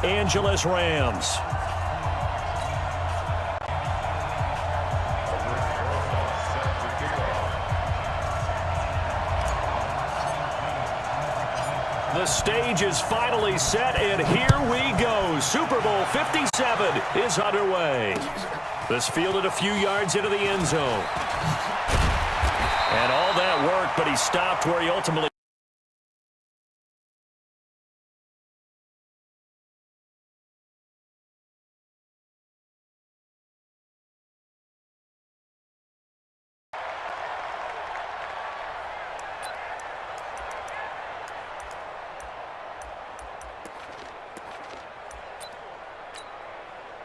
Angeles Rams. The stage is finally set, and here we go. Super Bowl 57 is underway. This fielded a few yards into the end zone. And all that worked, but he stopped where he ultimately...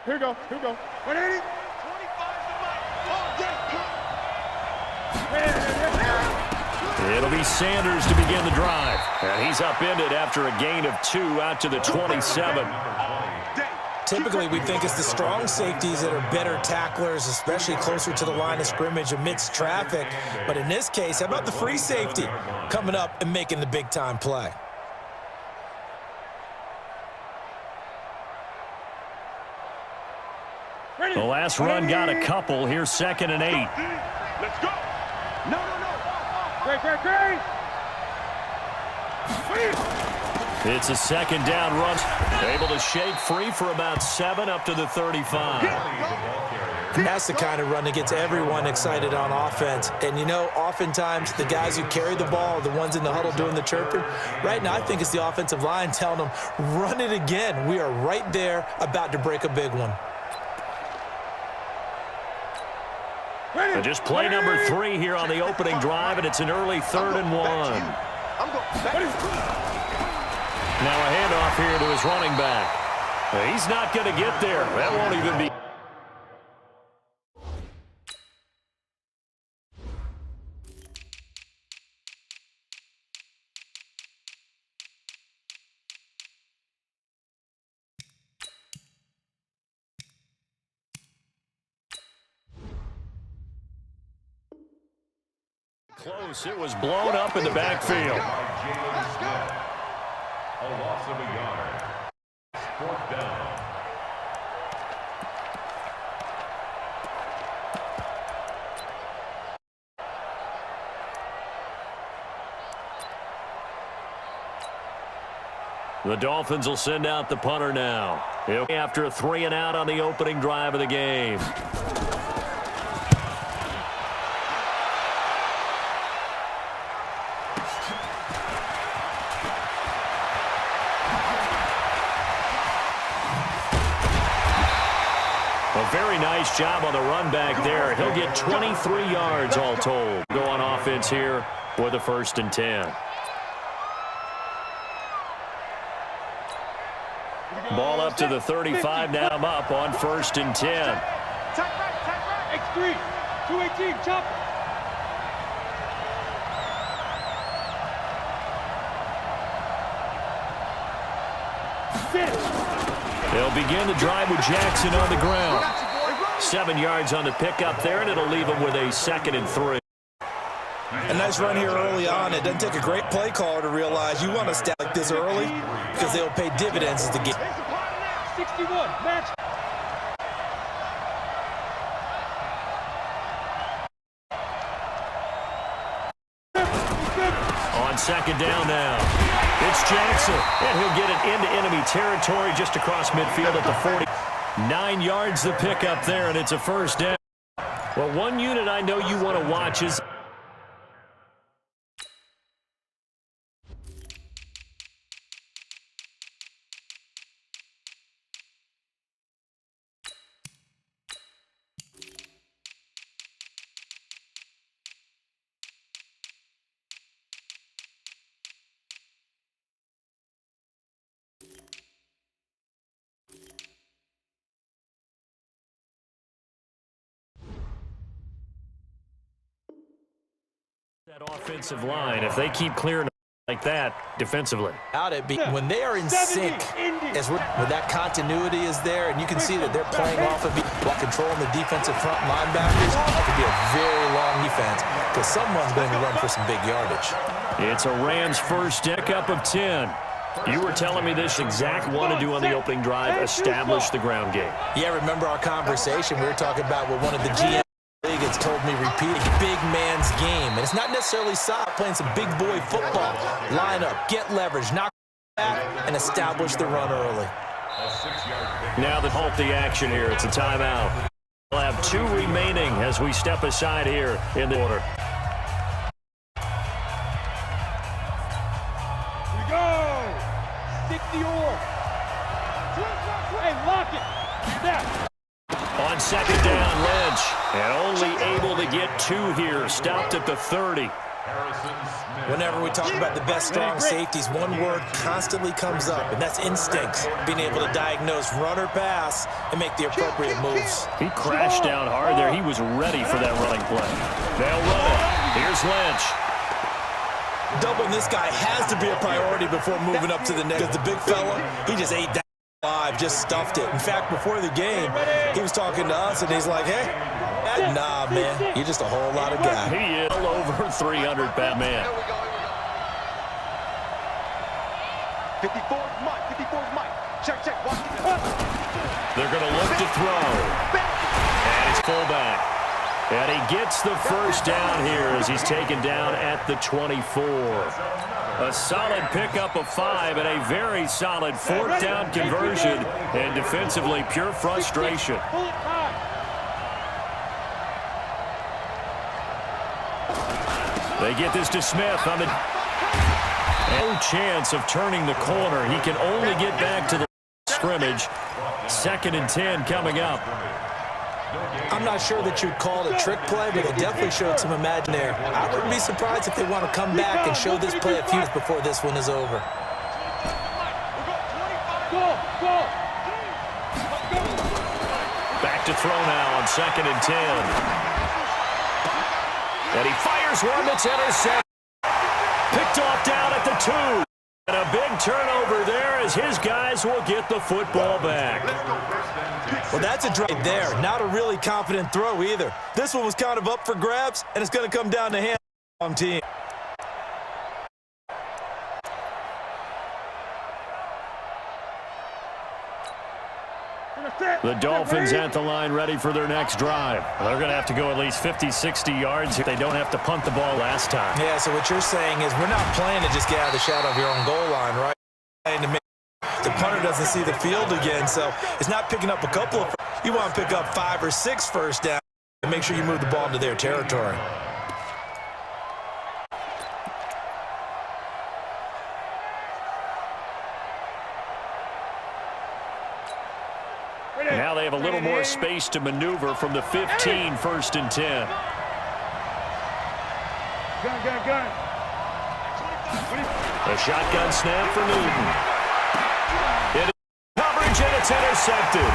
Here we go. 180. 25. It'll be Sanders to begin the drive. And he's upended after a gain of 2 out to the 27. Typically, we think it's the strong safeties that are better tacklers, especially closer to the line of scrimmage amidst traffic. But in this case, how about the free safety coming up and making the big-time play? The last run got a couple. Here's 2nd and 8. Let's go. No. Great. It's a 2nd down run. Able to shake free for about 7 up to the 35. And that's the kind of run that gets everyone excited on offense. And, you know, oftentimes the guys who carry the ball are the ones in the huddle doing the chirping. Right now, I think it's the offensive line telling them, run it again. We are right there about to break a big one. And just play number 3 here on the opening drive, and it's an early 3rd and 1. Now a handoff here to his running back. He's not going to get there. That won't even be. Close. It was blown up in the backfield. A loss of a yard. 4th down. The Dolphins will send out the punter now. After a 3 and out on the opening drive of the game. A very nice job on the run back there. He'll get 23 yards all told. Go on offense here with a 1st and 10. Ball up to the 35. Now I'm up on 1st and 10. Tight right. X3. 218. Chop. They'll begin the drive with Jackson on the ground. 7 yards on the pickup there, and it'll leave him with a 2nd and 3. A nice run here early on. It doesn't take a great play caller to realize you want to stat like this early because they'll pay dividends as the game. 61. Match. On 2nd down now. It's Jackson, and he'll get it into enemy territory just across midfield at the 40. 9 yards the pickup there, and it's a 1st down. Well, one unit I know you want to watch is... that offensive line, if they keep clearing like that defensively. When they are in sync, when that continuity is there, and you can see that they're playing off of it while controlling the defensive front linebackers, it could be a very long defense because someone's going to run for some big yardage. It's a Rams 1st deck up of 10. You were telling me this exact one to do on the opening drive, establish the ground game. Yeah, remember our conversation? We were talking about what one of the GM league has told me repeatedly, big man's game. And it's not necessarily soft, playing some big boy football. Line up, get leverage, knock back, and establish the run early. Now that halt the action here, it's a timeout. We'll have 2 remaining as we step aside here in the order. Here we go. 60 or. Hey, lock it. Snap. On second down, Lynch, and only able to get 2 here, stopped at the 30. Whenever we talk about the best strong safeties, one word constantly comes up, and that's instincts. Being able to diagnose run or pass and make the appropriate moves. He crashed down hard there. He was ready for that running play. They'll run it. Here's Lynch. Doubling this guy has to be a priority before moving up to the next. Because the big fella, he just ate that alive, just stuffed it. In fact, before the game, he was talking to us, and he's like, hey, nah, man, you're just a whole lot of guy. He is all over 300-pound man. 54's Mike. 54's Mike. Check. Watch. They're going to look to throw. And he's fullback. And he gets the first down here as he's taken down at the 24. A solid pickup of 5 and a very solid 4th down conversion. And defensively, pure frustration. Pull it high. They get this to Smith on the... No chance of turning the corner. He can only get back to the scrimmage. 2nd and 10 coming up. I'm not sure that you'd call it a trick play, but it definitely showed some imaginary. I wouldn't be surprised if they want to come back and show this play a few before this one is over. Back to throw now on 2nd and 10. And he fires one that's intercepted. Picked off down at the 2. And a big turnover there as his guys will get the football back. Well, that's a drive there. Not a really confident throw either. This one was kind of up for grabs, and it's going to come down to hand team. The Dolphins at the line ready for their next drive. They're going to have to go at least 50, 60 yards if they don't have to punt the ball last time. Yeah, so what you're saying is we're not playing to just get out of the shadow of your own goal line, right? And to make the punter doesn't see the field again, so it's not picking up a couple of. You want to pick up 5 or 6 first down and make sure you move the ball into their territory. Now they have a little more space to maneuver from the 15, 1st and 10. Gun. A shotgun snap for Newton. It is coverage and it's intercepted.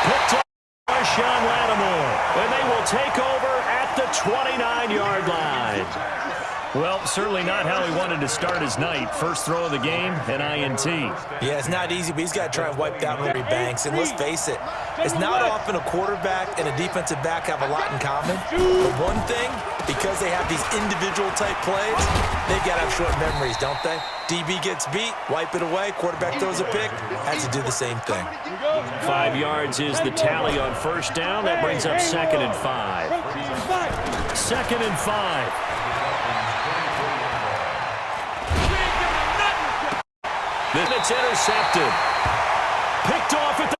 Picked up by Sean Lattimore. And they will take over at the 29-yard line. Well, certainly not how he wanted to start his night. First throw of the game, an INT. Yeah, it's not easy, but he's got to try and wipe that Murray Banks. And let's face it, it's not often a quarterback and a defensive back have a lot in common. But one thing, because they have these individual type plays, they've got to have short memories, don't they? DB gets beat, wipe it away, quarterback throws a pick, has to do the same thing. 5 yards is the tally on first down. That brings up 2nd and 5. 2nd and 5. Then it's intercepted. Picked off at the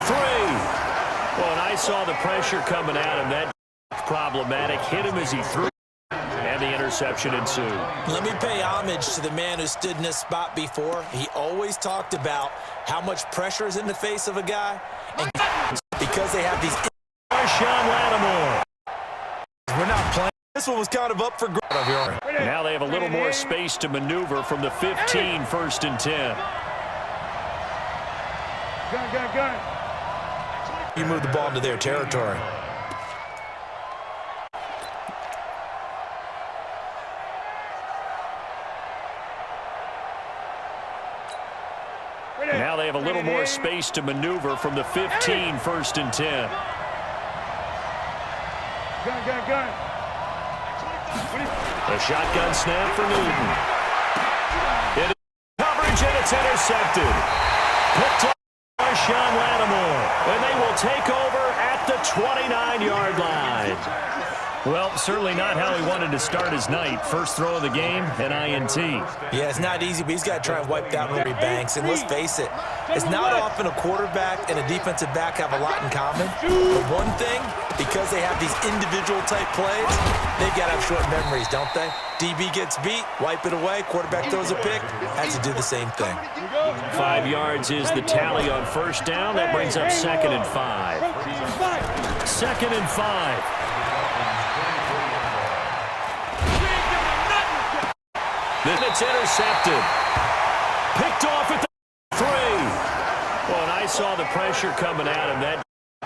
3. Well, and I saw the pressure coming at him. That problematic. Hit him as he threw. And the interception ensued. Let me pay homage to the man who stood in this spot before. He always talked about how much pressure is in the face of a guy. And because they have these... Sean Lattimore. We're not playing. This one was kind of up for grabs. Now they have a little more space to maneuver from the 15, 1st and 10. Gun. You move the ball into their territory. Now they have a little more space to maneuver from the 15, 1st and 10. Gun. A shotgun snap for Newton. It is coverage and it's intercepted. Picked up by Sean Lattimore. And they will take over at the 29-yard line. Well, certainly not how he wanted to start his night. First throw of the game, an INT. Yeah, it's not easy, but he's got to try and wipe that Murray Banks. And let's face it, it's not often a quarterback and a defensive back have a lot in common. But one thing, because they have these individual type plays, they've got to have short memories, don't they? DB gets beat, wipe it away, quarterback throws a pick, has to do the same thing. 5 yards is the tally on first down. That brings up 2nd and 5. 2nd and 5. Then it's intercepted. Picked off at the 3. Well, and I saw the pressure coming at him. That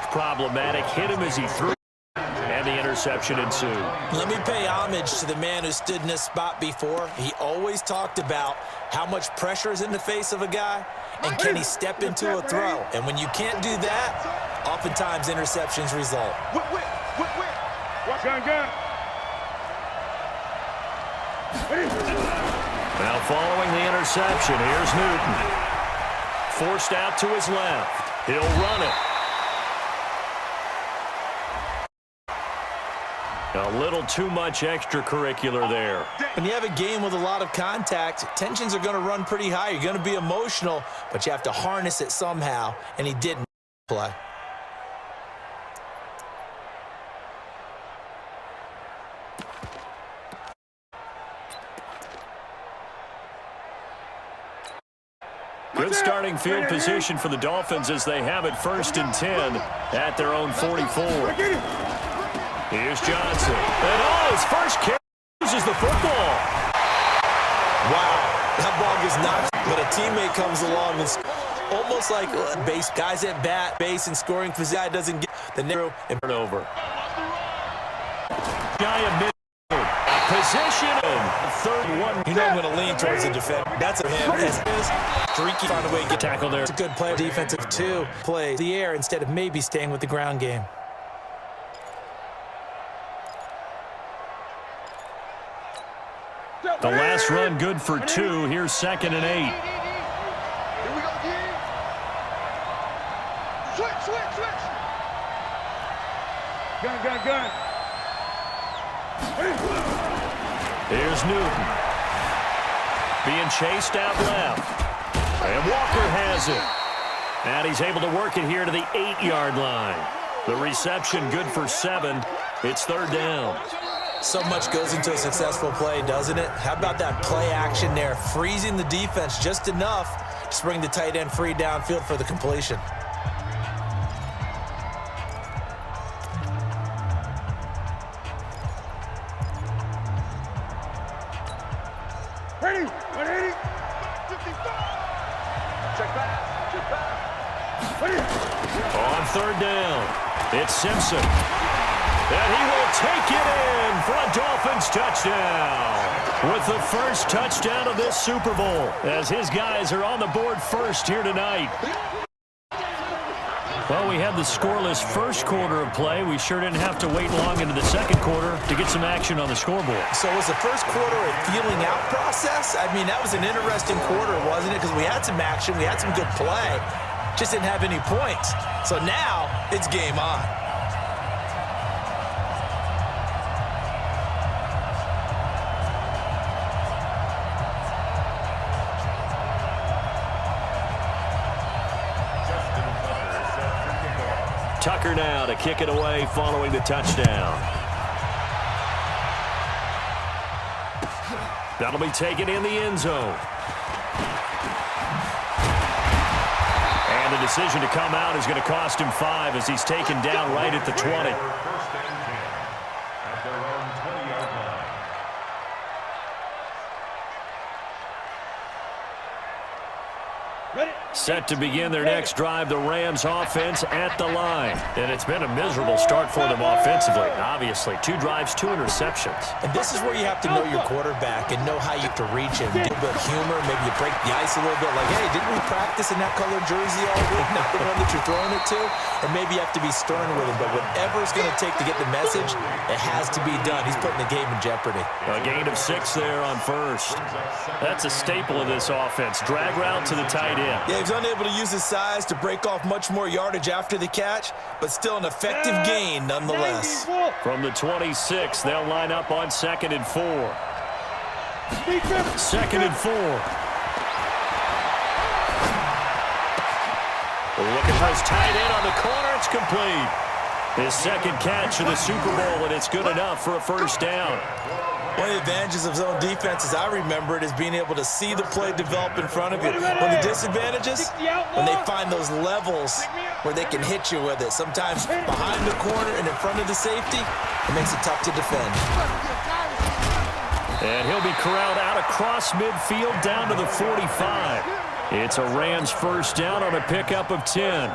problematic. Hit him as he threw. And the interception ensued. Let me pay homage to the man who stood in this spot before. He always talked about how much pressure is in the face of a guy and can he step into a throw. And when you can't do that, oftentimes interceptions result. Gun. Now following the interception, here's Newton. Forced out to his left. He'll run it. A little too much extracurricular there. When you have a game with a lot of contact, tensions are going to run pretty high. You're going to be emotional, but you have to harness it somehow, and he didn't play. Good starting field position for the Dolphins as they have it 1st and 10 at their own 44. Here's Johnson. And his first carry uses the football. Wow, that ball gets knocked, but a teammate comes along and almost like base guys at bat, base and scoring position. Guy doesn't get the narrow and turn over. Giant mid position. 3rd 1. You know I'm going to lean towards the defense. That's a him. As is, Streaky found a way to get tackle there. It's a good play. Defensive 2 plays the air instead of maybe staying with the ground game. The last run good for 2. Here's 2nd and 8. Here we go, again. Switch. Gun. Here's Newton. Being chased out left. And Walker has it. And he's able to work it here to the 8-yard line. The reception good for 7. It's 3rd down. So much goes into a successful play, doesn't it? How about that play action there? Freezing the defense just enough to bring the tight end free downfield for the completion. Ready. 180. 55. Check back. Ready. On 3rd down, it's Simpson. And he will take it in for a Dolphins touchdown. With the first touchdown of this Super Bowl, as his guys are on the board first here tonight. Well, we had the scoreless first quarter of play. We sure didn't have to wait long into the second quarter to get some action on the scoreboard. So was the first quarter a feeling out process? I mean, that was an interesting quarter, wasn't it? Because we had some action, we had some good play, just didn't have any points. So now it's game on. Tucker now to kick it away following the touchdown. That'll be taken in the end zone. And the decision to come out is going to cost him 5 as he's taken down right at the 20. First and 10 at their own 20-yard line. Ready. Set to begin their next drive, the Rams offense at the line. And it's been a miserable start for them offensively, obviously. 2 drives, 2 interceptions. And this is where you have to know your quarterback and know how you have to reach him. A little bit of humor, maybe you break the ice a little bit. Like, hey, didn't we practice in that colored jersey all week? Not the one that you're throwing it to? Or maybe you have to be stern with him. But whatever it's going to take to get the message, it has to be done. He's putting the game in jeopardy. A gain of 6 there on first. That's a staple of this offense. Drag route to the tight end. Yeah, he's unable to use his size to break off much more yardage after the catch, but still an effective gain nonetheless. From the 26, they'll line up on 2nd and 4. 2nd and 4. Looking for his tight end on the corner. It's complete. His 2nd catch of the Super Bowl, and it's good enough for a first down. One of the advantages of zone defense, as I remember it, is being able to see the play develop in front of you. One of the disadvantages, when they find those levels where they can hit you with it. Sometimes behind the corner and in front of the safety, it makes it tough to defend. And he'll be corralled out across midfield down to the 45. It's a Rams first down on a pickup of 10.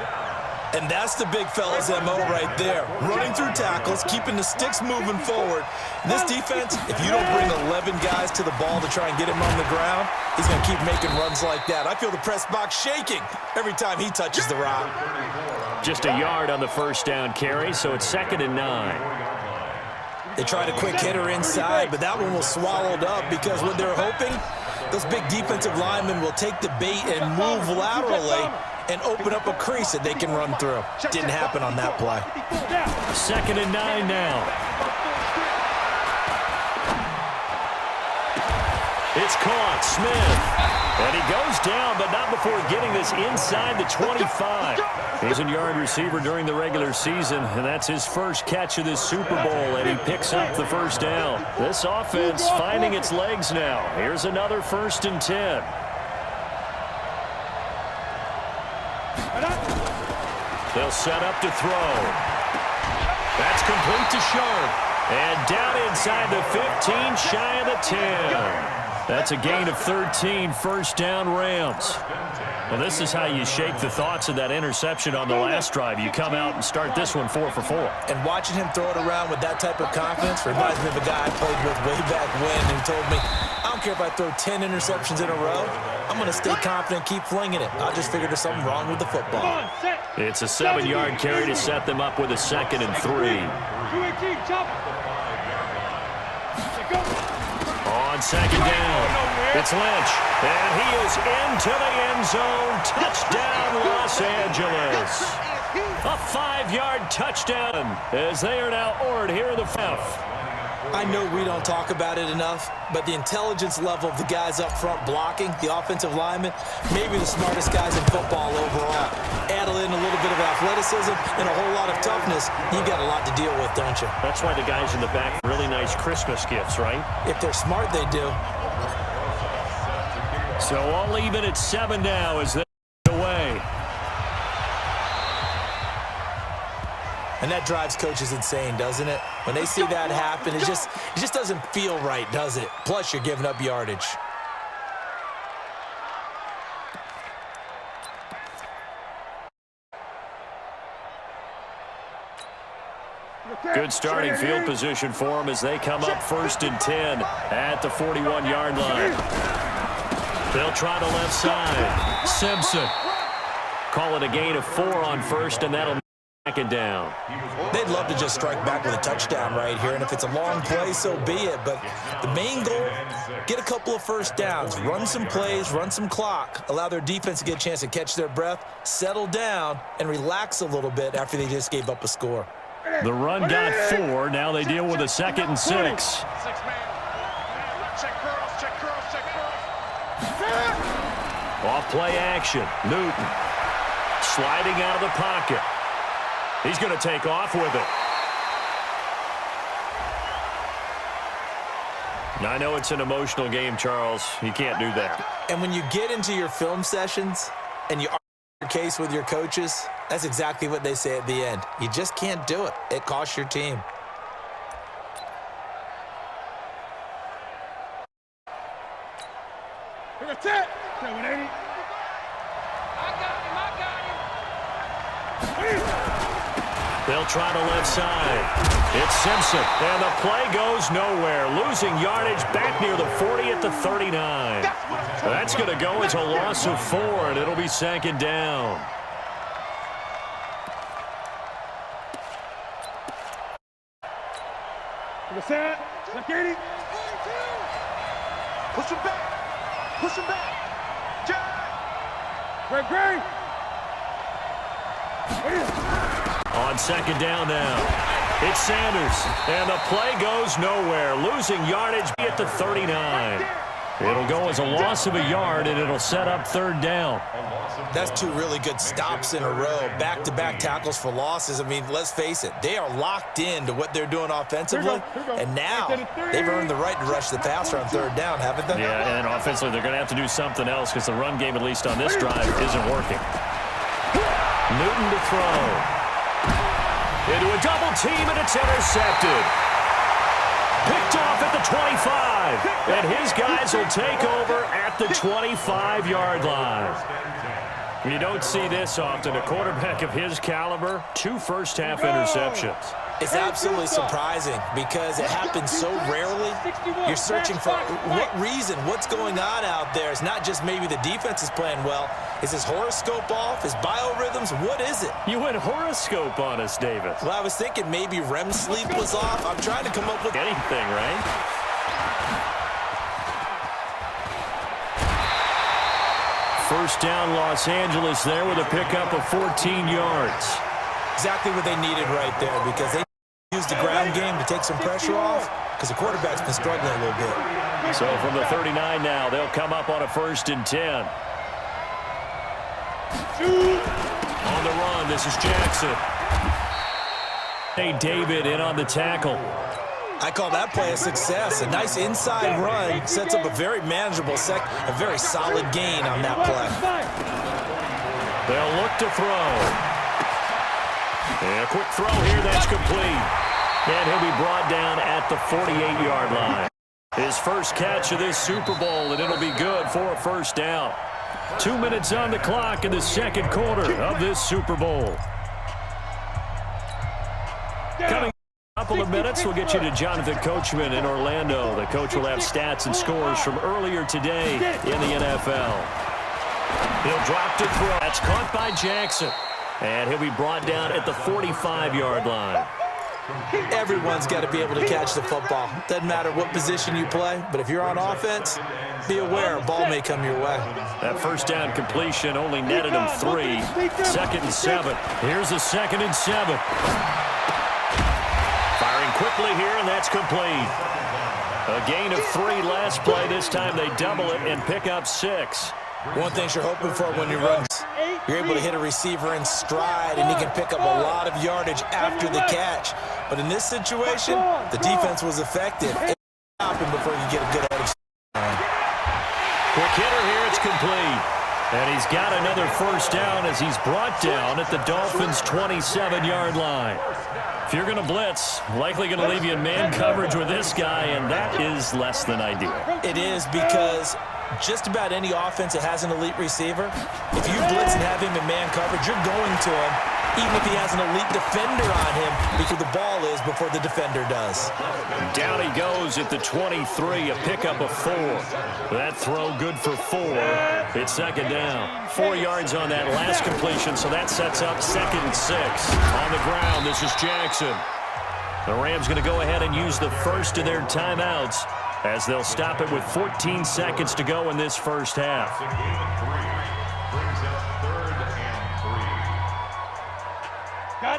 And that's the big fella's MO right there. Running through tackles, keeping the sticks moving forward. This defense, if you don't bring 11 guys to the ball to try and get him on the ground, he's going to keep making runs like that. I feel the press box shaking every time he touches the rock. Just a yard on the first down carry, so it's 2nd and 9. They tried a quick hitter inside, but that one was swallowed up because what they're hoping, those big defensive linemen will take the bait and move laterally and open up a crease that they can run through. Didn't happen on that play. 2nd and 9 now. It's caught. Smith. And he goes down, but not before getting this inside the 25. He's a yard receiver during the regular season, and that's his first catch of this Super Bowl, and he picks up the first down. This offense finding its legs now. Here's another 1st and 10. They'll set up to throw. That's complete to Sharp. And down inside the 15, shy of the 10. That's a gain of 13, first down Rams. Well, this is how you shake the thoughts of that interception on the last drive. You come out and start this one 4 for 4. And watching him throw it around with that type of confidence reminds me of a guy I played with way back when who told me, I don't care if I throw 10 interceptions in a row, I'm going to stay confident, keep flinging it. I just figured there's something wrong with the football. It's a 7-yard carry to set them up with a 2nd and 3. On 2nd down, it's Lynch, and he is into the end zone. Touchdown, Los Angeles. A 5-yard touchdown as they are now ordered here in the F. I know we don't talk about it enough, but the intelligence level of the guys up front blocking, the offensive linemen, maybe the smartest guys in football overall. Add in a little bit of athleticism and a whole lot of toughness, you got a lot to deal with, don't you? That's why the guys in the back are really nice Christmas gifts, right? If they're smart, they do. So I'll leave it at 7 now as they away. And that drives coaches insane, doesn't it? When they see that happen, it just doesn't feel right, does it? Plus, you're giving up yardage. Good starting field position for them as they come up 1st and 10 at the 41-yard line. They'll try the left side. Simpson. Call it a gain of 4 on first, and that'll knock it down. They'd love to just strike back with a touchdown right here, and if it's a long play, so be it. But the main goal, get a couple of first downs, run some plays, run some clock, allow their defense to get a chance to catch their breath, settle down, and relax a little bit after they just gave up a score. The run got 4. Now they deal with a 2nd and 6. Off play action. Newton sliding out of the pocket. He's going to take off with it. I know it's an emotional game, Charles. You can't do that. And when you get into your film sessions and you argue your case with your coaches, that's exactly what they say at the end. You just can't do it. It costs your team. They'll try to left side. It's Simpson, and the play goes nowhere. Losing yardage back near the 40 at the 39. That's going to go as a loss of 4, and it'll be second down. Push him back. Push him back. Great. On second down now, it's Sanders, and the play goes nowhere. Losing yardage at the 39. It'll go as a loss of a yard, and it'll set up third down. That's 2 really good stops in a row, back-to-back tackles for losses. I mean, let's face it, they are locked into what they're doing offensively, and now they've earned the right to rush the passer on third down, haven't they? Yeah, and offensively, they're going to have to do something else because the run game, at least on this drive, isn't working. Newton to throw. Into a double team, and it's intercepted. Picked off at the 25, and his guys will take over at the 25-yard line. You don't see this often. A quarterback of his caliber, 2 first-half interceptions. It's absolutely surprising because it happens so rarely. You're searching for what reason, what's going on out there. It's not just maybe the defense is playing well. Is his horoscope off? His biorhythms? What is it? You went horoscope on us, David. Well, I was thinking maybe REM sleep was off. I'm trying to come up with anything, right? First down, Los Angeles there with a pickup of 14 yards. Exactly what they needed right there because they used the ground game to take some pressure off because the quarterback's been struggling a little bit. So from the 39 now, they'll come up on a 1st and 10. On the run, this is Jackson. Hey, David in on the tackle. I call that play a success. A nice inside run sets up a very manageable a very solid gain on that play. They'll look to throw. And a quick throw here, that's complete. And he'll be brought down at the 48-yard line. His first catch of this Super Bowl, and it'll be good for a first down. 2 minutes on the clock in the second quarter of this Super Bowl. Coming in a couple of minutes, we'll get you to Jonathan Coachman in Orlando. The coach will have stats and scores from earlier today in the NFL. He'll drop to throw. That's caught by Jackson. And he'll be brought down at the 45-yard line. Everyone's got to be able to catch the football. Doesn't matter what position you play, but if you're on offense, be aware a ball may come your way. That first down completion only netted him 3. 2nd and 7. Here's a 2nd and 7. Firing quickly here, and that's complete. A gain of 3 last play. This time they double it and pick up 6. One thing you're hoping for when you run, you're able to hit a receiver in stride, and he can pick up a lot of yardage after the catch. But in this situation, the defense was effective. It happened before you get a good head of quick hitter here, it's complete. And he's got another first down as he's brought down at the Dolphins' 27-yard line. If you're going to blitz, likely going to leave you in man coverage with this guy, and that is less than ideal. It is because just about any offense that has an elite receiver, if you blitz and have him in man coverage, you're going to him, even if he has an elite defender on him, because the ball is before the defender does. Down he goes at the 23, a pickup of 4. That throw good for 4. It's second down. 4 yards on that last completion, so that sets up 2nd and 6. On the ground, this is Jackson. The Rams going to go ahead and use the first of their timeouts as they'll stop it with 14 seconds to go in this first half.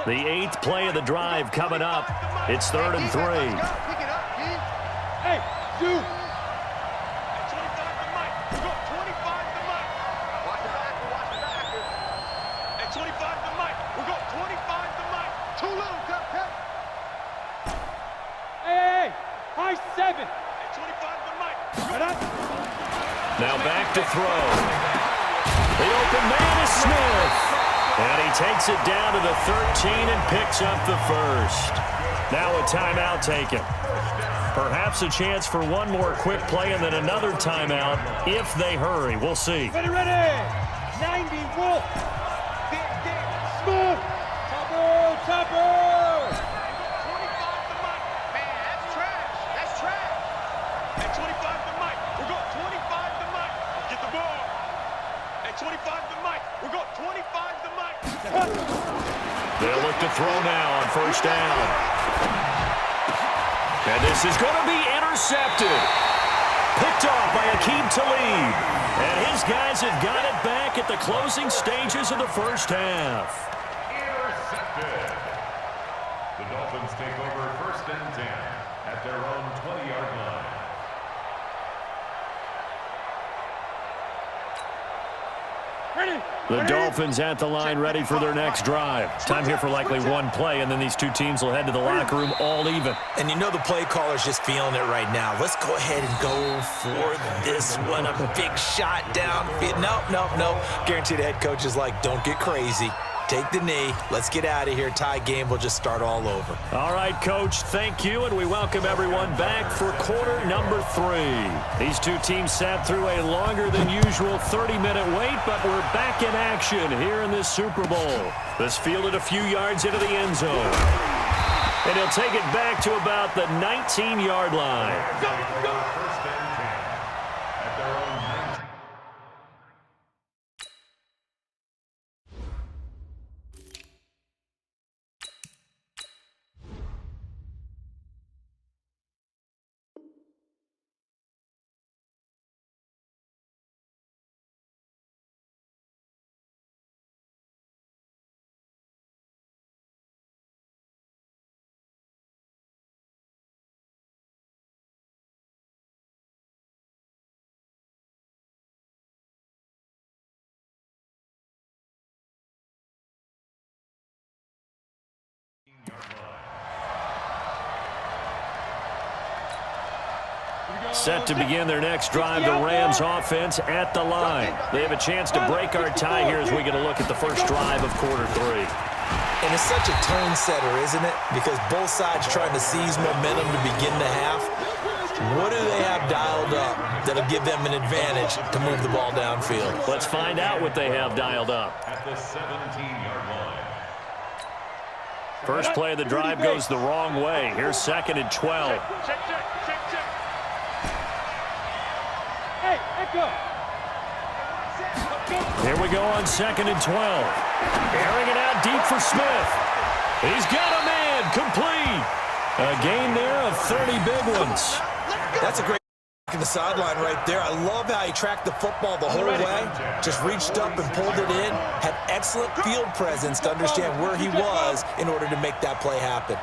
The 8th play of the drive coming up. It's 3rd and 3. Hey, dude. High 7. Now back to throw. The open man is Smith. And he takes it down to the 13 and picks up the first. Now a timeout taken. Perhaps a chance for one more quick play and then another timeout if they hurry. We'll see. Ready, ready. 90, Wolf. Smooth. Chopper, chopper. throw now on first down. And this is going to be intercepted. Picked off by Akeem Talib. And his guys have got it back at the closing stages of the first half. Intercepted. The Dolphins take over 1st and 10 at their own 20-yard line. The Dolphins at the line ready for their next drive. Time here for likely one play, and then these two teams will head to the locker room all even. And you know the play caller's just feeling it right now. Let's go ahead and go for this one. A big shot downfield. No. Guaranteed the head coach is like, don't get crazy. Take the knee. Let's get out of here. Tie game will just start all over. All right, Coach, thank you, and we welcome everyone back for quarter number 3. These two teams sat through a longer than usual 30-minute wait, but we're back in action here in this Super Bowl. This fielded a few yards into the end zone. And he'll take it back to about the 19-yard line. Go. 1st and 10 at their own 19. Set to begin their next drive, the Rams offense at the line. They have a chance to break our tie here as we get a look at the first drive of quarter 3. And it's such a tone setter, isn't it? Because both sides trying to seize momentum to begin the half. What do they have dialed up that'll give them an advantage to move the ball downfield? Let's find out what they have dialed up. At the 17-yard line. First play of the drive goes the wrong way. Here's 2nd and 12. Check. Hey, echo. Here we go on 2nd and 12. Airing it out deep for Smith. He's got a man, complete. A gain there of 30 big ones. That's a great in the sideline right there. I love how he tracked the football the whole way. Just reached up and pulled it in. Had excellent field presence to understand where he was in order to make that play happen.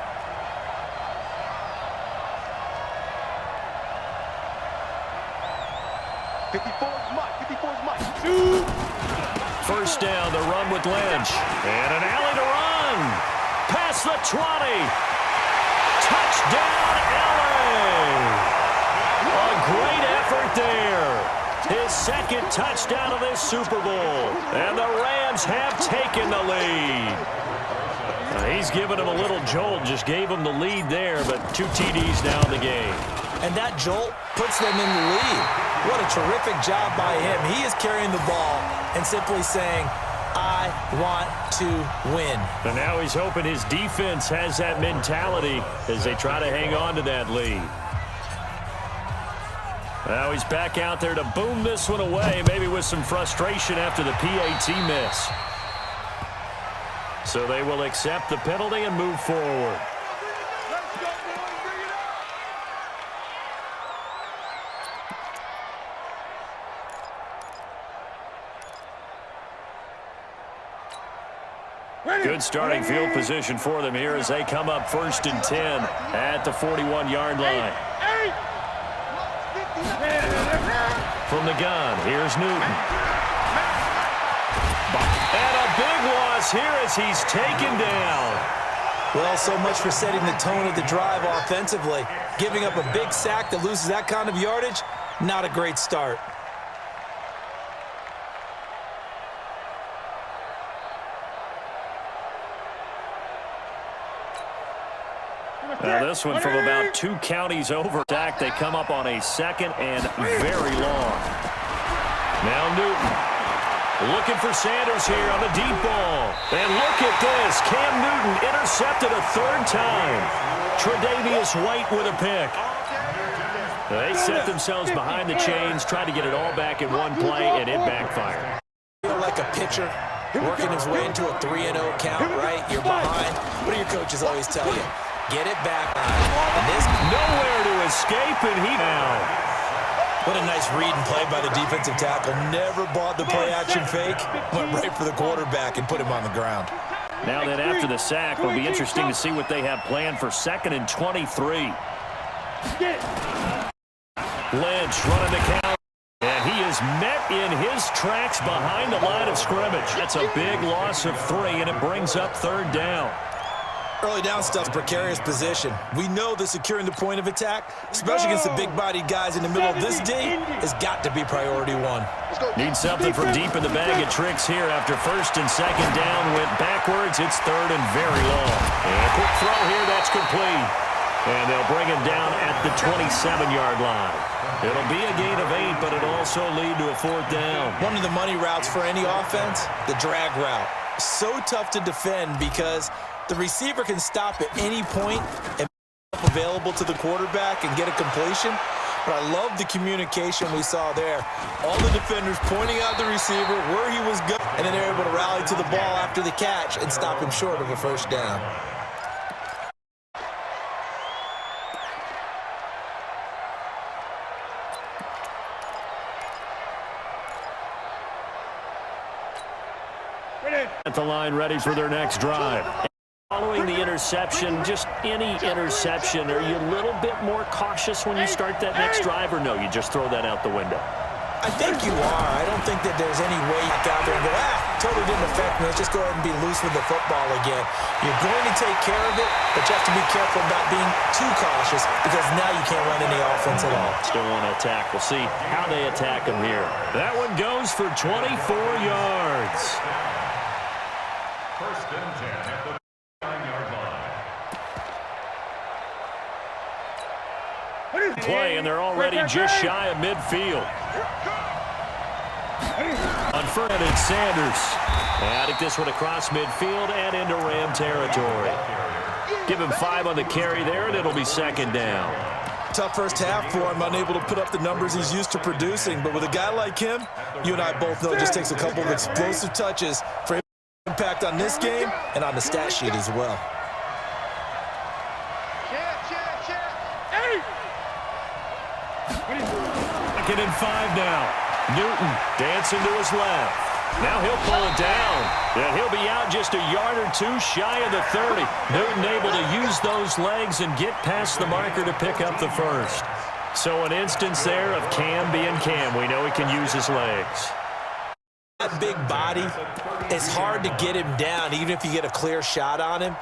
First down, the run with Lynch. And an alley to run. Past the 20. Touchdown, LA. A great effort there. His 2nd touchdown of this Super Bowl. And the Rams have taken the lead. He's given him a little jolt. Just gave him the lead there, but 2 TDs now in the game. And that jolt puts them in the lead. What a terrific job by him. He is carrying the ball and simply saying, I want to win. And now he's hoping his defense has that mentality as they try to hang on to that lead. Now he's back out there to boom this one away, maybe with some frustration after the PAT miss. So they will accept the penalty and move forward. Good starting field position for them here as they come up 1st and 10 at the 41-yard line. From the gun, here's Newton. And a big loss here as he's taken down. Well, so much for setting the tone of the drive offensively. Giving up a big sack that loses that kind of yardage, not a great start. Now this one from about 2 counties over. They come up on a 2nd and very long. Now Newton looking for Sanders here on the deep ball. And look at this. Cam Newton intercepted a 3rd time. Tre'Davious White with a pick. They set themselves behind the chains, tried to get it all back in one play, and it backfired. Feel like a pitcher working his way into a 3-0 count, right? You're behind. What do your coaches always tell you? Get it back. And this nowhere to escape, and he now. What a nice read and play by the defensive tackle. Never bought the play-action fake. Went right for the quarterback and put him on the ground. Now then, after the sack, it'll be interesting to see what they have planned for 2nd and 23. Lynch running the count. And he is met in his tracks behind the line of scrimmage. That's a big loss of 3, and it brings up 3rd down. Early down stuff, precarious position. We know that securing the point of attack, especially against the big-bodied guys in the middle of this D, has got to be priority 1. Need something from deep in the bag of tricks here after 1st and 2nd down. Went backwards. It's 3rd and very long. And a quick throw here. That's complete. And they'll bring him down at the 27-yard line. It'll be a gain of 8, but it'll also lead to a 4th down. One of the money routes for any offense, the drag route. So tough to defend because the receiver can stop at any point and be available to the quarterback and get a completion. But I love the communication we saw there. All the defenders pointing out the receiver, where he was going, and then they're able to rally to the ball after the catch and stop him short of a 1st down. At the line, ready for their next drive. Following the interception, just any interception, are you a little bit more cautious when you start that next drive, or no, you just throw that out the window? I think you are. I don't think that there's any way you get out there and go, totally didn't affect me. Let's just go ahead and be loose with the football again. You're going to take care of it, but you have to be careful about being too cautious because now you can't run any offense at all. Still want to attack. We'll see how they attack him here. That one goes for 24 yards. 1st and 10 at the 9-yard line. Play, and they're already just shy of midfield. On first, it's Sanders. Adding this one across midfield and into Ram territory. Give him 5 on the carry there, and it'll be 2nd down. Tough first half for him, unable to put up the numbers he's used to producing. But with a guy like him, you and I both know it just takes a couple of explosive touches for him to impact on this game and on the stat sheet as well. 2nd and 5 now. Newton dancing to his left. Now he'll pull it down. And he'll be out just a yard or 2 shy of the 30. Newton able to use those legs and get past the marker to pick up the 1st. So an instance there of Cam being Cam. We know he can use his legs. That big body, it's hard to get him down even if you get a clear shot on him.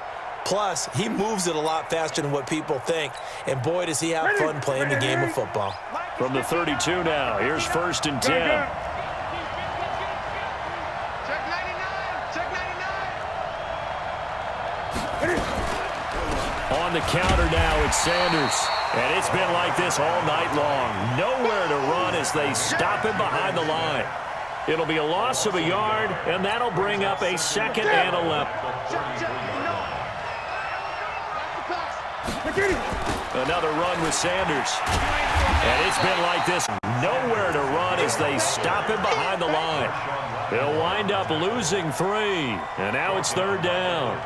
Plus, he moves it a lot faster than what people think. And boy, does he have fun playing the game of football. From the 32 now, here's 1st and 10. Check 99. Check 99. On the counter now, it's Sanders. And it's been like this all night long. Nowhere to run as they stop him behind the line. It'll be a loss of a yard, and that'll bring up a 2nd and 11. Another run with Sanders. And it's been like this. Nowhere to run as they stop him behind the line. They'll wind up losing 3. And now it's 3rd down.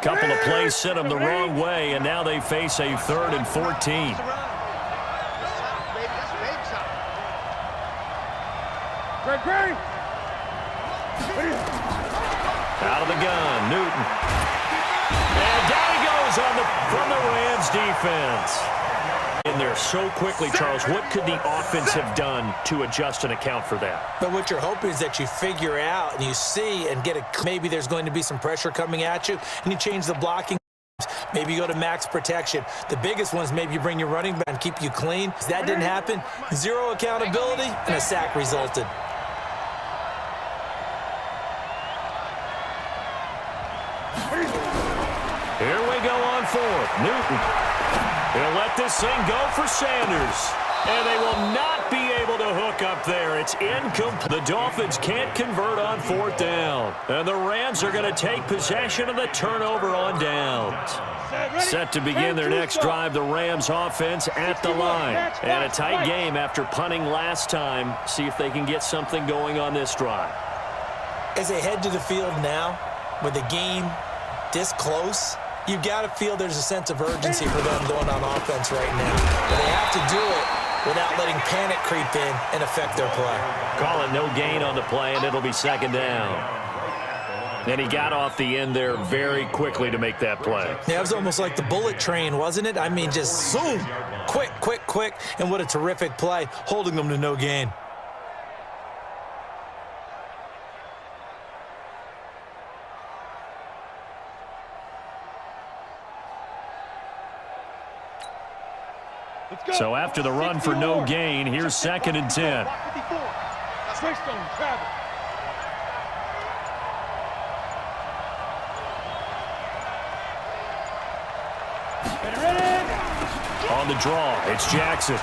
Couple of plays sent them the wrong way, and now they face a 3rd and 14. Out of the gun, Newton. And down he goes from the Rams defense. In there so quickly, Charles, what could the offense have done to adjust and account for that? But what you're hoping is that you figure out and you see and maybe there's going to be some pressure coming at you, and you change the blocking. Maybe you go to max protection. The biggest one is maybe you bring your running back and keep you clean. If that didn't happen, 0 accountability, and a sack resulted. Here we go on 4th. Newton. He'll let this thing go for Sanders. And they will not be able to hook up up there. It's incomplete. The Dolphins can't convert on 4th down. And the Rams are going to take possession of the turnover on downs. Set to begin their next drive, the Rams offense at the line. And a tight game after punting last time. See if they can get something going on this drive. As they head to the field now, with the game this close, you've got to feel there's a sense of urgency for them going on offense right now. But they have to do it without letting panic creep in and affect their play. Call it no gain on the play, and it'll be 2nd down. And he got off the end there very quickly to make that play. Yeah, it was almost like the bullet train, wasn't it? I mean, just zoom, quick, quick, quick, and what a terrific play, holding them to no gain. So after the run for no gain, here's 2nd and 10. On the draw, it's Jackson.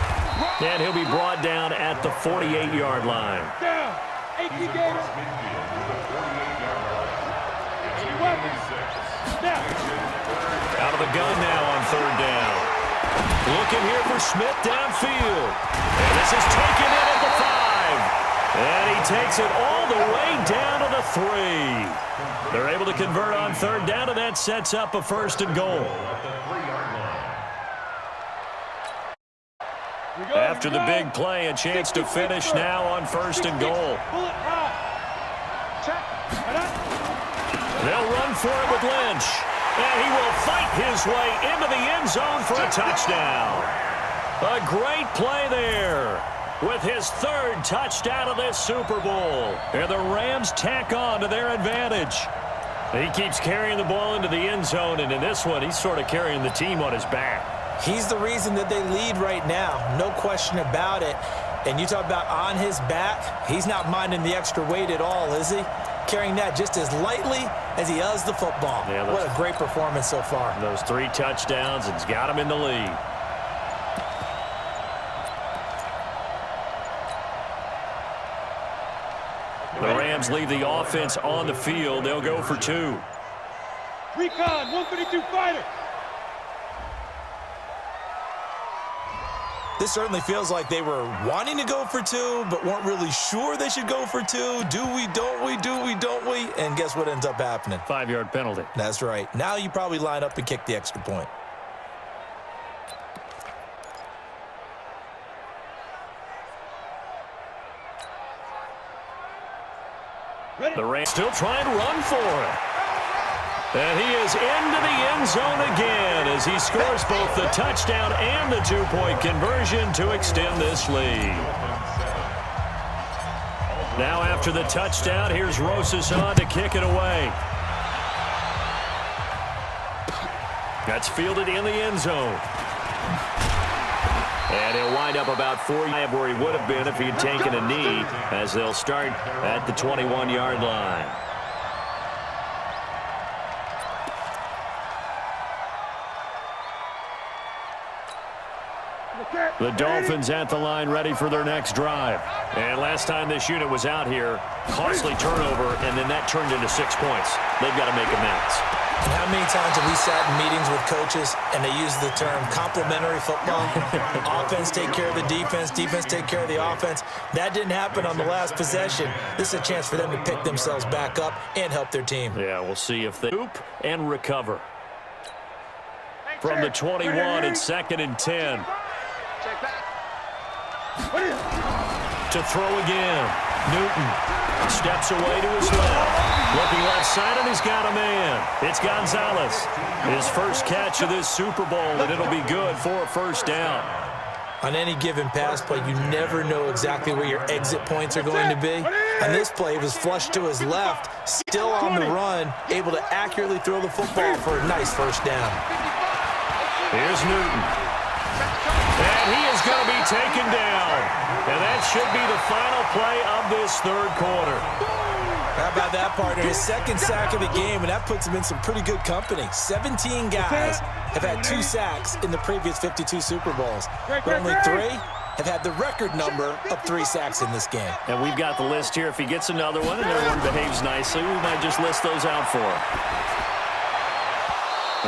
And he'll be brought down at the 48-yard line. Down. 18 games. Out of the gun now on 3rd down. Looking here for Smith downfield. And this is taken in at the 5. And he takes it all the way down to the 3. They're able to convert on 3rd down, and that sets up a 1st and goal. After the big play, a chance to finish now on 1st and goal. They'll run for it with Lynch. And he will fight his way into the end zone for a touchdown. A great play there with his 3rd touchdown of this Super Bowl. And the Rams tack on to their advantage. He keeps carrying the ball into the end zone, and in this one, he's sort of carrying the team on his back. He's the reason that they lead right now, no question about it. And you talk about on his back, he's not minding the extra weight at all, is he? Carrying that just as lightly as he does the football. Yeah, what a great performance so far. Those 3 touchdowns, it's got him in the lead. The Rams leave the offense on the field. They'll go for 2. Recon, 152 fighter. This certainly feels like they were wanting to go for 2, but weren't really sure they should go for 2. Do we, don't we, do we, don't we? And guess what ends up happening? 5-yard penalty. That's right. Now you probably line up and kick the extra point. The Rams still trying to run for it. And he is into the end zone again as he scores both the touchdown and the 2-point conversion to extend this lead. Now after the touchdown, here's Rosas on to kick it away. That's fielded in the end zone. And he'll wind up about 4 yards where he would have been if he had taken a knee, as they'll start at the 21-yard line. The Dolphins at the line ready for their next drive. And last time this unit was out here, costly turnover, and then that turned into 6 points. They've got to make amends. And how many times have we sat in meetings with coaches and they use the term complementary football? Offense take care of the defense, defense take care of the offense. That didn't happen on the last possession. This is a chance for them to pick themselves back up and help their team. Yeah, we'll see if they hoop and recover. From the 21, it's 2nd and 10. To throw again. Newton steps away to his left. Looking left side, and he's got a man. It's Gonzalez. His first catch of this Super Bowl, and it'll be good for a 1st down. On any given pass play, you never know exactly where your exit points are going to be. On this play, he was flushed to his left, still on the run, able to accurately throw the football for a nice 1st down. Here's Newton. And he is going to be taken down. And that should be the final play of this 3rd quarter. How about that, partner? His 2nd sack of the game, and that puts him in some pretty good company. 17 guys have had 2 sacks in the previous 52 Super Bowls. But only 3 have had the record number of 3 sacks in this game. And we've got the list here. If he gets another one and everyone behaves nicely, we might just list those out for him.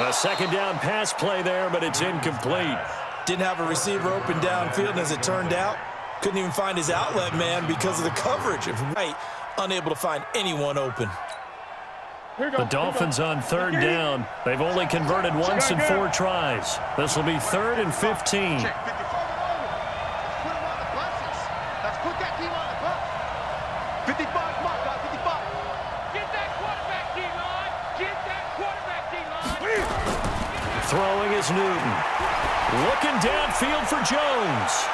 A second down pass play there, but it's incomplete. Didn't have a receiver open downfield, and as it turned out, couldn't even find his outlet man because of the coverage. Right, unable to find anyone open. The Dolphins on third down. They've only converted once in 4 tries. This will be 3rd and 15. Throwing is Newton. Looking downfield for Jones.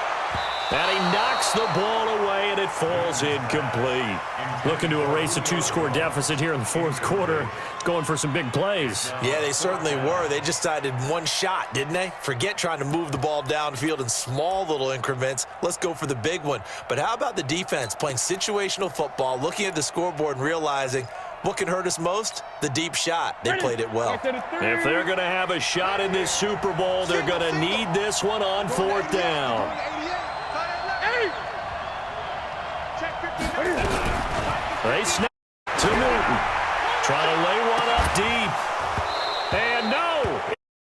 And he knocks the ball away, and it falls incomplete. Looking to erase a 2-score deficit here in the 4th quarter. Going for some big plays. Yeah, they certainly were. They just decided one shot, didn't they? Forget trying to move the ball downfield in small little increments. Let's go for the big one. But how about the defense playing situational football, looking at the scoreboard and realizing what can hurt us most? The deep shot. They played it well. If they're going to have a shot in this Super Bowl, they're going to need this one on 4th down. They snap to Newton. Trying to lay one up deep. And no!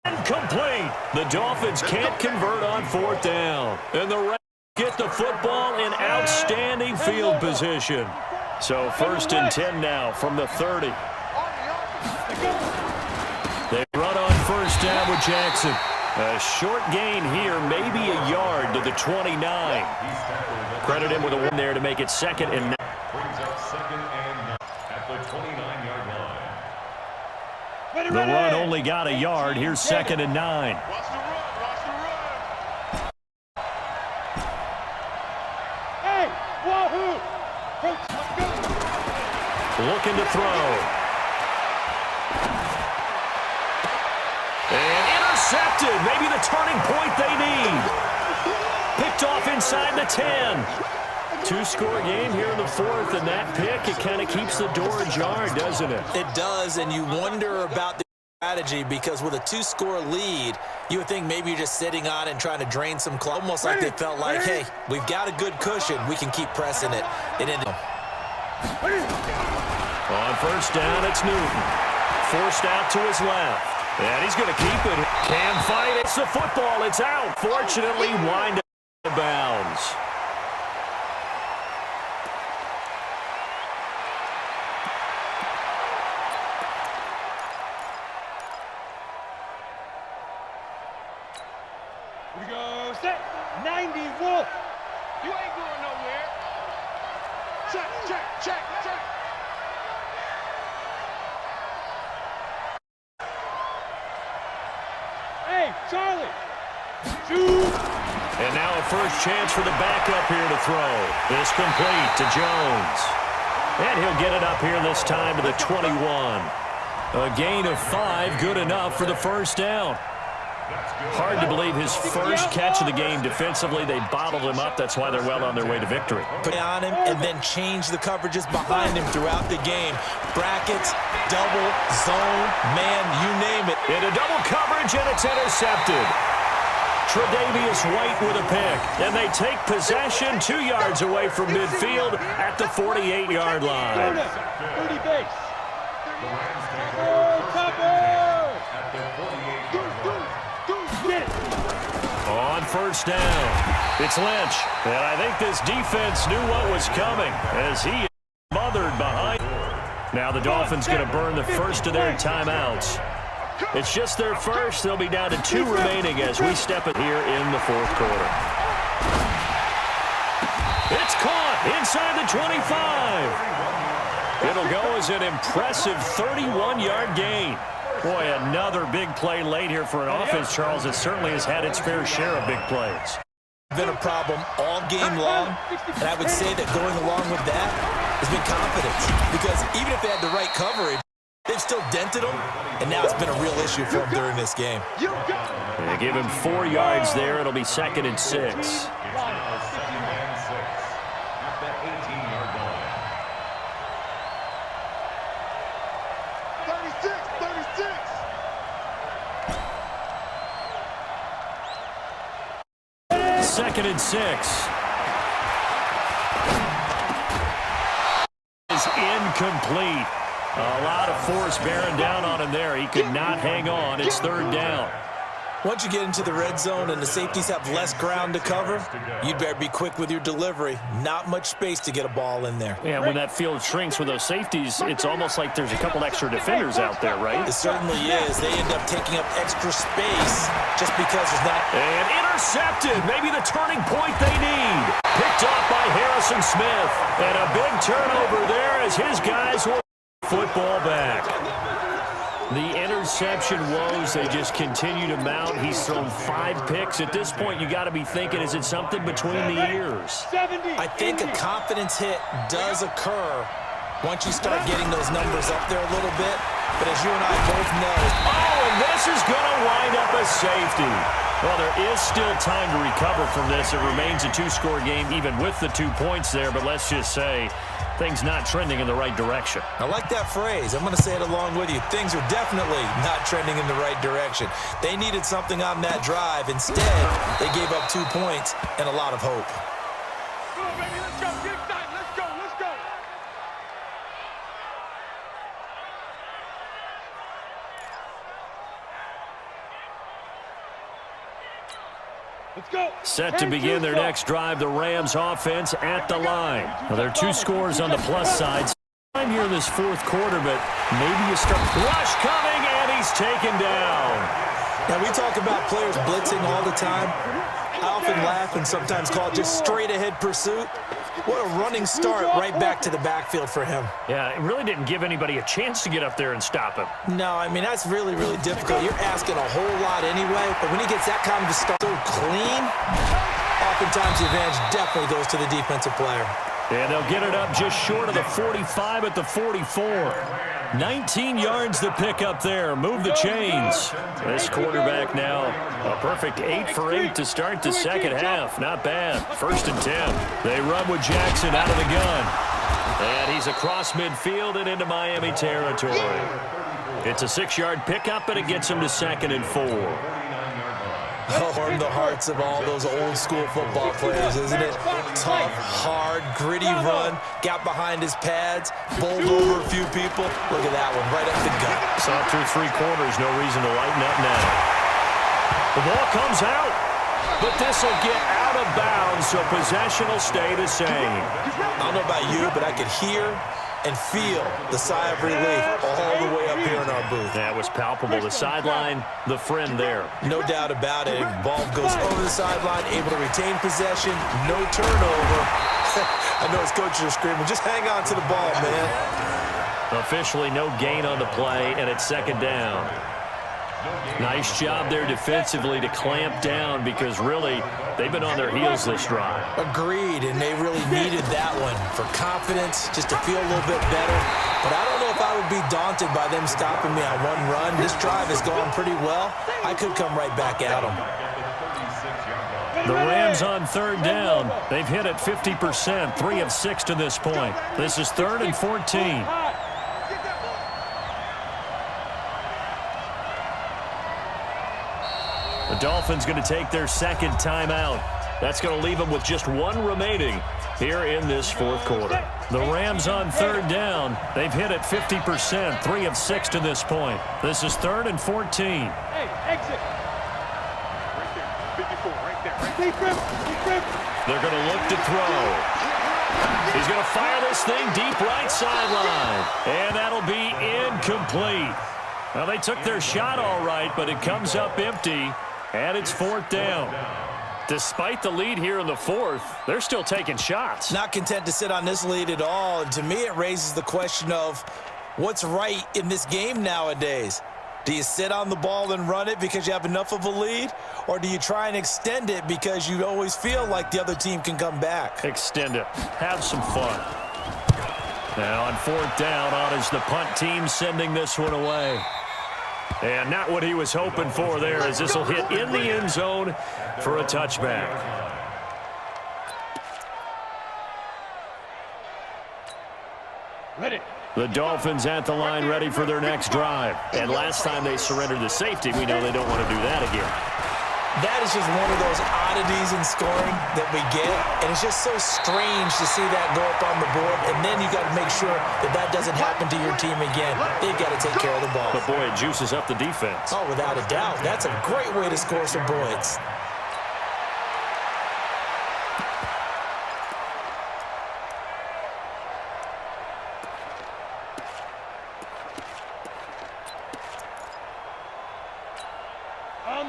Incomplete. The Dolphins can't convert on 4th down. And the Rams get the football in outstanding field position. So 1st and 10 now from the 30. They run on 1st down with Jackson. A short gain here, maybe a yard to the 29. Credit him with a win there to make it 2nd and 9. Brings up 2nd and 9 at the 29-yard line. The run only got a yard. Here's 2nd and 9. Watch the run. Hey, wahoo! Let's go. Looking to throw. And intercepted. Maybe the turning point they need. Picked off inside the 10. 2-score game here in the 4th, and that pick, it kind of keeps the door ajar, doesn't it? It does, and you wonder about the strategy because with a 2-score lead, you would think maybe you're just sitting on and trying to drain some clock. Almost like they felt like, hey, we've got a good cushion. We can keep pressing it. It ended. On 1st down, it's Newton. Forced out to his left. And he's going to keep it. Can fight. It's the football. It's out. Fortunately, wind up out of bounds. Here we go. Set. 90 Wolf. You ain't going nowhere. Check. Hey, Charlie. Shoot. And now a first chance for the backup here to throw. This complete to Jones. And he'll get it up here this time to the 21. A gain of 5, good enough for the 1st down. Hard to believe his first catch of the game defensively. They bottled him up. That's why they're well on their way to victory. Put on him and then change the coverages behind him throughout the game. Brackets, double, zone, man, you name it. Into double coverage, and it's intercepted. Tre'Davious White with a pick. And they take possession 2 yards away from midfield at the 48-yard line. 30 base. The Rams take over 1st and 10 at the 48-yard line. On 1st down, it's Lynch. And I think this defense knew what was coming as he is smothered behind. Now the Dolphins going to burn the first of their timeouts. It's just their first. They'll be down to 2 remaining as we step it here in the 4th quarter. It's caught inside the 25. It'll go as an impressive 31-yard gain. Boy, another big play late here for an offense, Charles, that certainly has had its fair share of big plays. Been a problem all game long, and I would say that going along with that has been confidence. Because even if they had the right coverage, they've still dented them, and now it's been a real issue for them during this game. They give him 4 yards there. It'll be 2nd and 6. It's now 2nd and 6 at the 18-yard line. 36. 2nd and 6. Is incomplete. A lot of force bearing down on him there. He could not hang on. It's 3rd down. Once you get into the red zone and the safeties have less ground to cover, you'd better be quick with your delivery. Not much space to get a ball in there. Yeah, when that field shrinks with those safeties, it's almost like there's a couple extra defenders out there, right? It certainly is. They end up taking up extra space just because there's not... And intercepted. Maybe the turning point they need. Picked off by Harrison Smith. And a big turnover there as his guys will football back. The interception woes, they just continue to mount. He's thrown 5 picks. At this point, you got to be thinking, is it something between the ears? I think a confidence hit does occur once you start getting those numbers up there a little bit. But as you and I both know... Oh, and this is going to wind up a safety. Well, there is still time to recover from this. It remains a 2-score game, even with the 2 points there. But let's just say things not trending in the right direction. I like that phrase. I'm going to say it along with you. Things are definitely not trending in the right direction. They needed something on that drive. Instead, they gave up 2 points and a lot of hope. Come on, baby, let's go. Get excited. Let's go. Let's go. Let's go. Set to begin their next drive, the Rams offense at the line. Well, there are 2 scores on the plus side. Time here in this 4th quarter, but maybe you start... Rush coming, and he's taken down. Now, we talk about players blitzing all the time. I often laugh and sometimes call it just straight-ahead pursuit. What a running start right back to the backfield for him. Yeah, it really didn't give anybody a chance to get up there and stop him. No, I mean, that's really, really difficult. You're asking a whole lot anyway, but when he gets that kind of a start so clean, oftentimes the advantage definitely goes to the defensive player. And they'll get it up just short of the 45 at the 44. 19 yards to pick up there. Move the chains. This quarterback now a perfect 8 for 8 to start the second half. Not bad. 1st and 10. They run with Jackson out of the gun. And he's across midfield and into Miami territory. It's a 6-yard pickup, and it gets him to 2nd and 4. Warm the hearts of all those old-school football players, isn't it? Tough, hard, gritty run. Got behind his pads, bowled over a few people. Look at that one, right up the gut. Saw it through 3 quarters. No reason to lighten up now. The ball comes out, but this will get out of bounds, so possession will stay the same. I don't know about you, but I could hear and feel the sigh of relief all the way up here in our booth. That was palpable. The sideline, the friend there. No doubt about it. Ball goes over the sideline, able to retain possession, no turnover. I know his coaches are screaming, just hang on to the ball, man. Officially no gain on the play, and it's 2nd down. Nice job there defensively to clamp down because really they've been on their heels this drive. Agreed, and they really needed that one for confidence, just to feel a little bit better. But I don't know if I would be daunted by them stopping me on one run. This drive has gone pretty well. I could come right back at them. The Rams on 3rd down. They've hit it 50%, 3 of 6 to this point. This is 3rd and 14. The Dolphins going to take their 2nd timeout. That's going to leave them with just 1 remaining here in this 4th quarter. The Rams on 3rd down. They've hit it 50%, 3 of 6 to this point. This is 3rd and 14. Hey, exit. Right there. 54, right there. They're going to look to throw. He's going to fire this thing deep right sideline. And that'll be incomplete. Well, they took their shot all right, but it comes up empty. And it's 4th down. Despite the lead here in the 4th, they're still taking shots. Not content to sit on this lead at all. And to me, it raises the question of what's right in this game nowadays. Do you sit on the ball and run it because you have enough of a lead? Or do you try and extend it because you always feel like the other team can come back? Extend it. Have some fun. Now on 4th down, on is the punt team sending this one away. And not what he was hoping for there, as this will hit in the end zone for a touchback. Ready. The Dolphins at the line ready for their next drive. And last time they surrendered the safety, we know they don't want to do that again. That is just one of those oddities in scoring that we get, and it's just so strange to see that go up on the board, and then you got to make sure that that doesn't happen to your team again. They've got to take care of the ball. But, boy, it juices up the defense. Oh, without a doubt. That's a great way to score some points.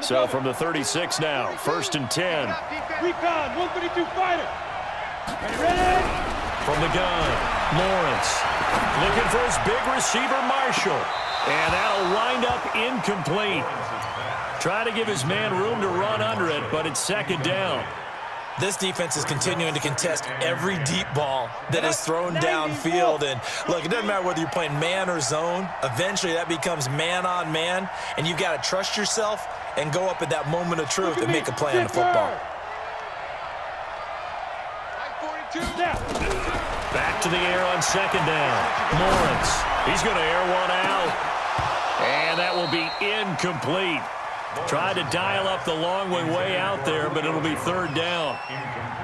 So from the 36 now, 1st and 10. Recon, 132 fighter. Ready? From the gun, Lawrence. Looking for his big receiver, Marshall. And that'll wind up incomplete. Try to give his man room to run under it, but it's 2nd down. This defense is continuing to contest every deep ball that is thrown downfield. And, look, it doesn't matter whether you're playing man or zone. Eventually, that becomes man-on-man, and you've got to trust yourself and go up at that moment of truth and make a play on the football. Back to the air on 2nd down. Lawrence, he's going to air one out. And that will be incomplete. Tried to dial up the long way out there, but it'll be 3rd down.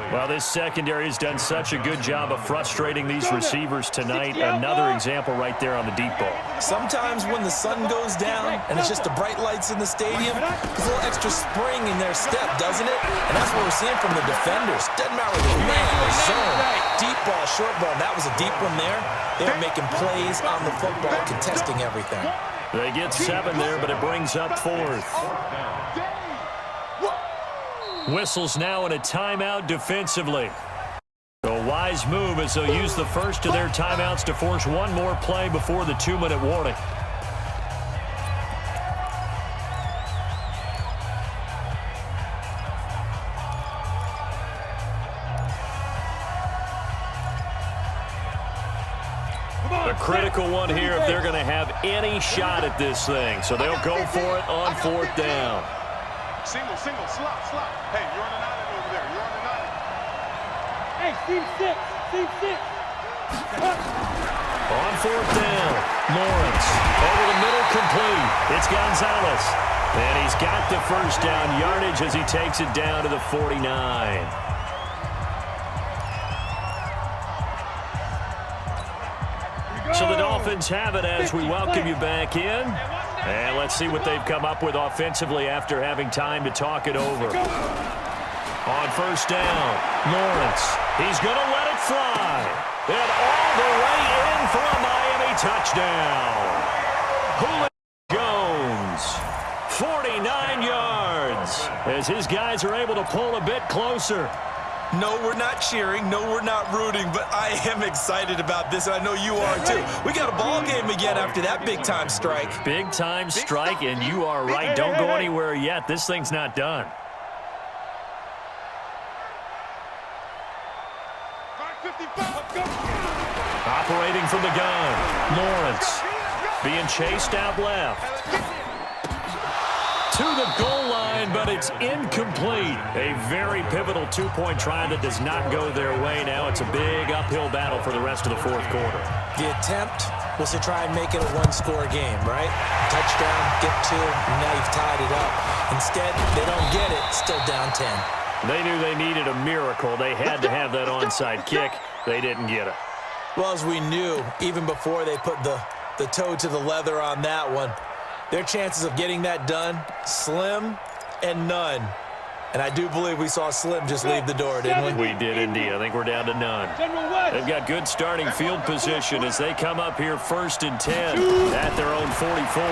Well, this secondary has done such a good job of frustrating these receivers tonight. Another example right there on the deep ball. Sometimes when the sun goes down and it's just the bright lights in the stadium, there's a little extra spring in their step, doesn't it? And that's what we're seeing from the defenders. Doesn't matter whether it's man or zone. Deep ball, short ball. That was a deep one there. They're making plays on the football, contesting everything. They get 7 there, but it brings up 4th. Whistles now in a timeout defensively. So a wise move as they'll use the first of their timeouts to force one more play before the 2-minute warning. A critical one here if they're going to have any shot at this thing. So they'll go for it on 4th down. Single, slot. Hey, you're on an island over there. You're on an island. Hey, team 6. On 4th down, Lawrence. Over the middle, complete. It's Gonzalez. And he's got the 1st down yardage as he takes it down to the 49. So the Dolphins have it as we welcome you back in. And let's see what they've come up with offensively after having time to talk it over. On 1st down, Lawrence. He's going to let it fly. And all the way in for a Miami touchdown. Julio Jones, 49 yards, as his guys are able to pull a bit closer. No, we're not cheering. No, we're not rooting, but I am excited about this, and I know you are too. We got a ball game again after that big-time strike. Big-time strike, and you are right. Don't go anywhere yet. This thing's not done. Operating from the gun, Lawrence being chased out left. To the goal line, but it's incomplete. A very pivotal 2-point try that does not go their way. Now it's a big uphill battle for the rest of the 4th quarter. The attempt was to try and make it a one-score game, right? Touchdown, get 2, and now you've tied it up. Instead, they don't get it, still down 10. They knew they needed a miracle. They had to have that onside kick. They didn't get it. Well, as we knew, even before they put the toe to the leather on that one, their chances of getting that done, slim and none. And I do believe we saw Slim just leave the door, didn't we? We did indeed. I think we're down to none. They've got good starting field position as they come up here 1st and 10 at their own 44.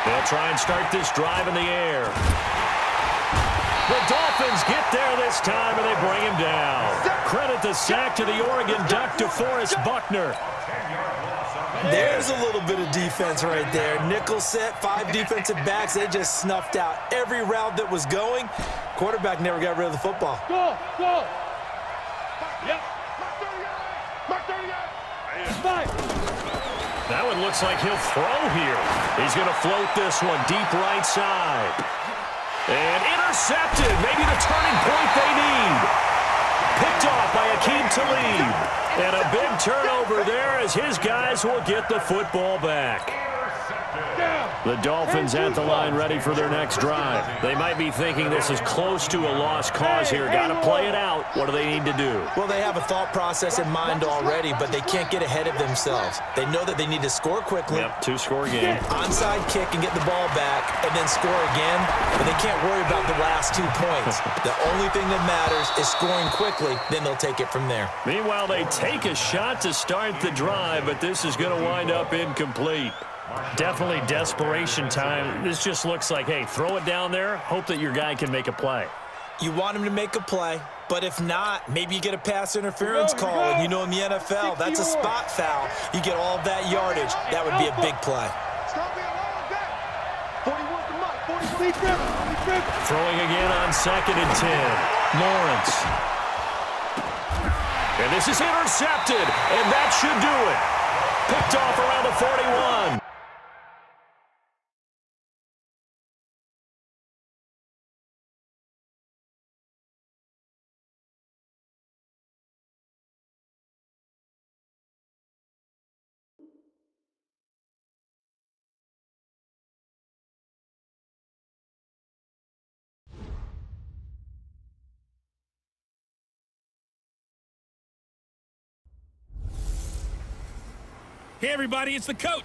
They'll try and start this drive in the air. The Dolphins get there this time, and they bring him down. Credit the sack to the Oregon Duck, DeForest Buckner. There's a little bit of defense right there. Nickel set, 5 defensive backs. They just snuffed out every route that was going. Quarterback never got rid of the football. Go. Yep. That one looks like he'll throw here. He's going to float this one deep right side. And intercepted. Maybe the turning point they need. Picked off by Akeem Talib. And a big turnover there as his guys will get the football back. The Dolphins at the line ready for their next drive. They might be thinking this is close to a lost cause here. Got to play it out. What do they need to do? Well, they have a thought process in mind already, but they can't get ahead of themselves. They know that they need to score quickly. Yep, two-score game. Onside kick and get the ball back and then score again, but they can't worry about the last 2 points. The only thing that matters is scoring quickly, then they'll take it from there. Meanwhile, they take a shot to start the drive, but this is going to wind up incomplete. Definitely desperation time. This just looks like, hey, throw it down there, hope that your guy can make a play. You want him to make a play, but if not, maybe you get a pass interference call, and you know in the NFL, that's a spot foul. You get all that yardage. That would be a big play. Throwing again on 2nd and 10. Lawrence. And this is intercepted, and that should do it. Picked off around the 41. Hey, everybody, it's the coach.